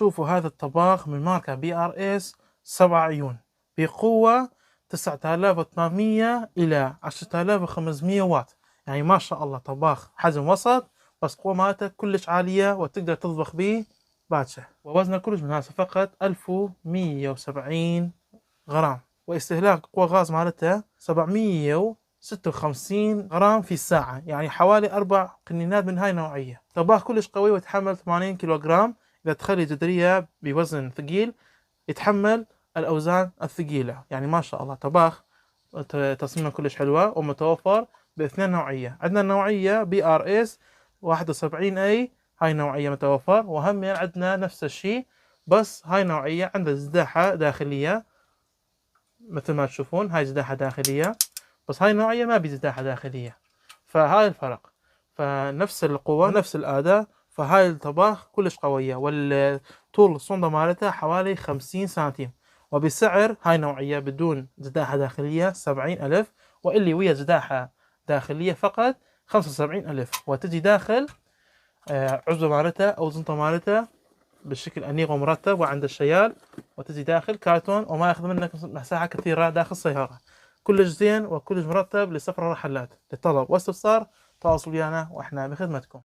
شوفوا هذا الطباخ من ماركة BRS 7 عيون بقوة 9800 إلى 10500 واط. يعني ما شاء الله طباخ حجم وسط، بس قوة مالته كلش عالية وتقدر تطبخ به باتشة. ووزنه كلش مناسب، فقط 1170 غرام. واستهلاك قوة غاز مالته 756 غرام في الساعة، يعني حوالي 4 قنينات من هاي النوعية. طباخ كلش قوي ويتحمل 80 كيلوغرام. إذا تخلي جدرية بوزن ثقيل يتحمل الأوزان الثقيلة. يعني ما شاء الله طباخ تصميمه كلش حلوة ومتوفر باثنين نوعية. عندنا النوعية BRS 71A، هاي نوعية متوفر، وهم عندنا نفس الشيء بس هاي نوعية عندها زداحة داخلية مثل ما تشوفون. هاي زداحة داخلية، بس هاي النوعية ما بزداحة داخلية، فهاي الفرق. فنفس القوة نفس الأداء، فهاي الطباخ كلش قوية. والطول الصندة مالتها حوالي 50 سنتيم. وبسعر هاي نوعية بدون زداحة داخلية 70,000، واللي ويا زداحة داخلية فقط 75,000. وتجي داخل عزبة مالتها أو زنطة مالتها بالشكل أنيق ومرتب وعند الشيال، وتجي داخل كارتون وما ياخذ منك مساحة كثيرة داخل السيارة. كلش زين وكلش مرتب لسفر الرحلات. للطلب واستفسار تواصلوا ويانا واحنا بخدمتكم.